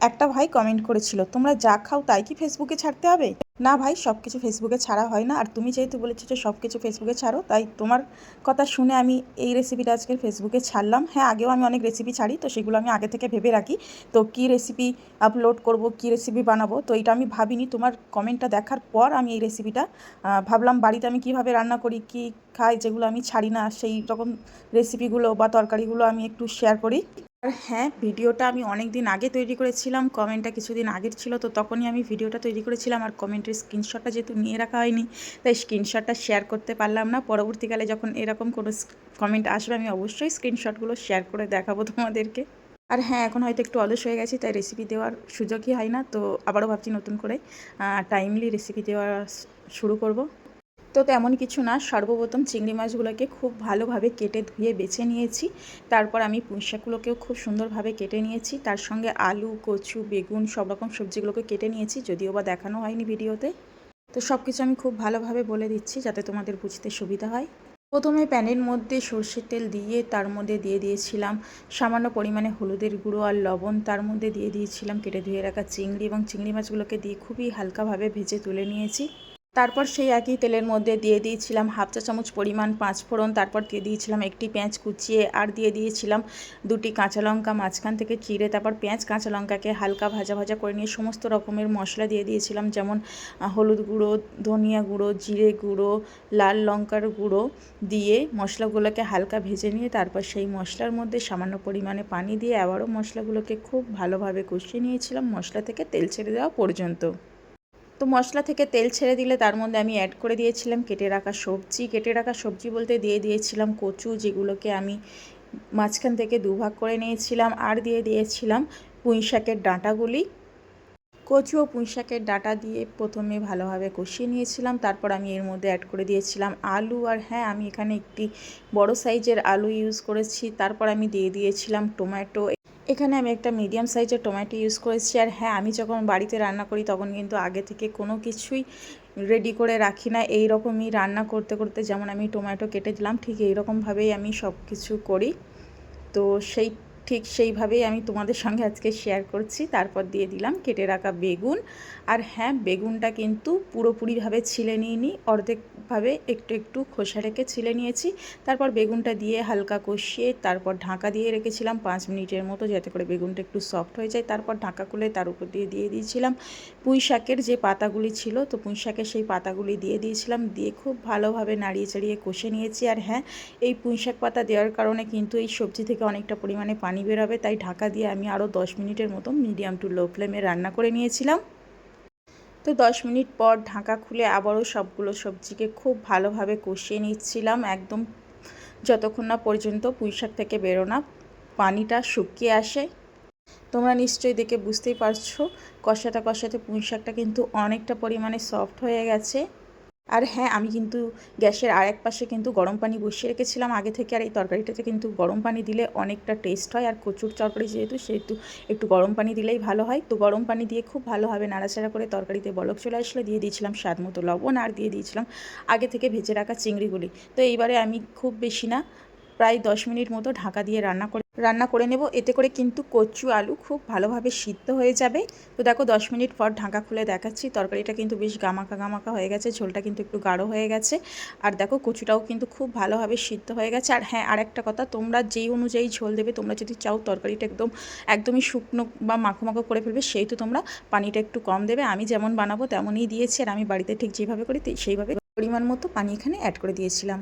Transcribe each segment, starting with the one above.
একটা ভাই কমেন্ট করেছিল, তোমরা যা খাও তাই কি ফেসবুকে ছাড়তে হবে? না ভাই, সব কিছু ফেসবুকে ছাড়া হয় না। আর তুমি যেহেতু বলেছো যে সব কিছু ফেসবুকে ছাড়ো, তাই তোমার কথা শুনে আমি এই রেসিপিটা আজকে ফেসবুকে ছাড়লাম। হ্যাঁ, আগেও আমি অনেক রেসিপি ছাড়ি, তো সেগুলো আমি আগে থেকে ভেবে রাখি। তো কী রেসিপি আপলোড করব, কী রেসিপি বানাবো, তো এটা আমি ভাবিনি। তোমার কমেন্টটা দেখার পর আমি এই রেসিপিটা ভাবলাম বাড়িতে আমি কিভাবে রান্না করি, কী খাই, যেগুলো আমি ছাড়ি না, সেই রকম রেসিপিগুলো বা তরকারিগুলো আমি একটু শেয়ার করি। আর হ্যাঁ, ভিডিওটা আমি অনেক দিন আগে তৈরি করেছিলাম, কমেন্টটা কিছুদিন আগের ছিল, তো তখনই আমি ভিডিওটা তৈরি করেছিলাম। আর কমেন্টের স্ক্রিনশটটা যেহেতু নিয়ে রাখা হয়নি, তাই স্ক্রিনশটটা শেয়ার করতে পারলাম না। পরবর্তীকালে যখন এরকম কোনো কমেন্ট আসবে, আমি অবশ্যই স্ক্রিনশটগুলো শেয়ার করে দেখাবো তোমাদেরকে। আর হ্যাঁ, এখন হয়তো একটু অলস হয়ে গেছি, তাই রেসিপি দেওয়ার সুযোগই হয় না। তো আবারও ভাবছি নতুন করে টাইমলি রেসিপি দেওয়া শুরু করব। তো তেমন কিছু না, সর্বপ্রথম চিংড়ি মাছগুলোকে খুব ভালোভাবে কেটে ধুয়ে বেছে নিয়েছি। তারপর আমি পুঁইশাকগুলোকেও খুব সুন্দরভাবে কেটে নিয়েছি। তার সঙ্গে আলু, কচু, বেগুন সব রকম সবজিগুলোকে কেটে নিয়েছি, যদিও বা দেখানো হয়নি ভিডিওতে। তো সব কিছু আমি খুব ভালোভাবে বলে দিচ্ছি যাতে তোমাদের বুঝতে সুবিধা হয়। প্রথমে প্যানের মধ্যে সর্ষের তেল দিয়ে তার মধ্যে দিয়ে দিয়েছিলাম সামান্য পরিমাণে হলুদের গুঁড়ো আর লবণ। তার মধ্যে দিয়ে দিয়েছিলাম কেটে ধুয়ে রাখা চিংড়ি, এবং চিংড়ি মাছগুলোকে দিয়ে খুবই হালকাভাবে ভেজে তুলে নিয়েছি। তারপর সেই একই তেলের মধ্যে দিয়ে দিয়েছিলাম হাফ চা চামচ পরিমাণ পাঁচফোড়ন। তারপর দিয়ে দিয়েছিলাম একটি পেঁয়াজ কুচিয়ে, আর দিয়ে দিয়েছিলাম দুটি কাঁচা লঙ্কা মাঝখান থেকে চিড়ে। তারপর পেঁয়াজ কাঁচা লঙ্কাকে হালকা ভাজা ভাজা করে নিয়ে সমস্ত রকমের মশলা দিয়ে দিয়েছিলাম, যেমন হলুদ গুঁড়ো, ধনিয়া গুঁড়ো, জিরে গুঁড়ো, লাল লঙ্কার গুঁড়ো দিয়ে মশলাগুলোকে হালকা ভেজে নিয়ে তারপর সেই মশলার মধ্যে সামান্য পরিমাণে পানি দিয়ে আবারও মশলাগুলোকে খুব ভালোভাবে কষিয়ে নিয়েছিলাম মশলা থেকে তেল ছেড়ে দেওয়া পর্যন্ত। তো মশলা থেকে তেল ছেড়ে দিলে তার মধ্যে আমি অ্যাড করে দিয়েছিলাম কেটে রাখা সবজি। কেটে রাখা সবজি বলতে দিয়ে দিয়েছিলাম কচু, যেগুলোকে আমি মাঝখান থেকে দুভাগ করে নিয়েছিলাম, আর দিয়ে দিয়েছিলাম পুঁই শাকের ডাঁটাগুলি। কচু ও পুঁই শাকের ডাঁটা দিয়ে প্রথমে ভালোভাবে কষিয়ে নিয়েছিলাম। তারপর আমি এর মধ্যে অ্যাড করে দিয়েছিলাম আলু। আর হ্যাঁ, আমি এখানে একটি বড় সাইজের আলু ইউজ করেছি। তারপর আমি দিয়ে দিয়েছিলাম টমেটো। এখানে আমি একটা মিডিয়াম সাইজের টমেটো ইউজ করেছি। আর হ্যাঁ, আমি যখন বাড়িতে রান্না করি তখন কিন্তু আগে থেকে কোনো কিছুই রেডি করে রাখি না। এই রকমই রান্না করতে করতে যেমন আমি টমেটো কেটে দিলাম, ঠিক এই রকমভাবেই আমি সব কিছু করি। তো ঠিক সেইভাবেই আমি তোমাদের সঙ্গে আজকে শেয়ার করছি। তারপর দিয়ে দিলাম কেটে রাখা বেগুন। আর হ্যাঁ, বেগুনটা কিন্তু পুরোপুরিভাবে ছিলে নিইনি, অর্ধেকভাবে একটু একটু খোসা রেখে ছিলে নিয়েছি। তারপর বেগুনটা দিয়ে হালকা কষিয়ে তারপর ঢাকা দিয়ে রেখেছিলাম 5 মিনিটের মতো, যাতে করে বেগুনটা একটু সফট হয়ে যায়। তারপর ঢাকা খুলে তার উপর দিয়ে দিয়েছিলাম পুঁই শাকের যে পাতাগুলি ছিল, তো পুঁই শাকের সেই পাতাগুলি দিয়ে দিয়েছিলাম, দিয়ে খুব ভালোভাবে নাড়িয়ে চাড়িয়ে কষে নিয়েছি। আর হ্যাঁ, এই পুঁই শাক পাতা দেওয়ার কারণে কিন্তু এই সবজি থেকে অনেকটা পরিমাণে পানি বেরোবে, তাই ঢাকা দিয়ে আমি আরও 10 মিনিটের মতো মিডিয়াম টু লো ফ্লেমে রান্না করে নিয়েছিলাম। তো 10 মিনিট পর ঢাকা খুলে আবারও সবগুলো সবজিকে খুব ভালোভাবে কষিয়ে নিচ্ছিলাম, একদম যতক্ষণ না পর্যন্ত পুঁই শাক থেকে বেরোনা পানিটা শুকিয়ে আসে। তোমরা নিশ্চয়ই দেখে বুঝতেই পারছো কষাতে কষাতে পুঁই শাকটা কিন্তু অনেকটা পরিমাণে সফট হয়ে গেছে। আর হ্যাঁ, আমি কিন্তু গ্যাসের আরেক পাশে কিন্তু গরম পানি বসিয়ে রেখেছিলাম আগে থেকে। আর এই তরকারিটাতে কিন্তু গরম পানি দিলে অনেকটা টেস্ট হয়, আর কচুর তরকারি যেহেতু সেহেতু একটু গরম পানি দিলেই ভালো হয়। তো গরম পানি দিয়ে খুব ভালোভাবে নাড়াচাড়া করে তরকারিতে বলক চলে আসলে দিয়ে দিয়েছিলাম স্বাদ মতো লবণ, আর দিয়ে দিয়েছিলাম আগে থেকে ভেজে রাখা চিংড়িগুলি। তো এইবারে আমি খুব বেশি না, প্রায় 10 মিনিট মতো ঢাকা দিয়ে রান্না করে নেব। এতে করে কিন্তু কচু আলু খুব ভালোভাবে সিদ্ধ হয়ে যাবে। তো দেখো 10 মিনিট পর ঢাকা খুলে দেখাচ্ছি, তরকারিটা কিন্তু বেশ গামাকা গামাকা হয়ে গেছে, ঝোলটা কিন্তু একটু গাঢ় হয়ে গেছে। আর দেখো কচুটাও কিন্তু খুব ভালোভাবে সিদ্ধ হয়ে গেছে। আর হ্যাঁ, আরেকটা কথা, তোমরা যেই অনুযায়ী ঝোল দেবে, তোমরা যদি চাও তরকারিটা একদমই শুকনো বা মাখো মাখো করে ফেলবে, সেহেতু তোমরা পানিটা একটু কম দেবে। আমি যেমন বানাবো তেমনই দিয়েছি, আর আমি বাড়িতে ঠিক যেভাবে করি সেইভাবে পরিমাণ মতো পানি এখানে অ্যাড করে দিয়েছিলাম।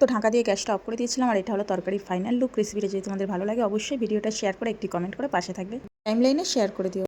তো ঢাকা দিয়ে গ্যাসটা অফ করে দিয়েছিলাম। আর এটা হলো তরকারির ফাইনাল লুক। রেসিপিটা যদি তোমাদের ভালো লাগে অবশ্যই ভিডিওটা শেয়ার করে একটি কমেন্ট করে পাশে থাকবে, টাইমলাইনে শেয়ার করে দিও।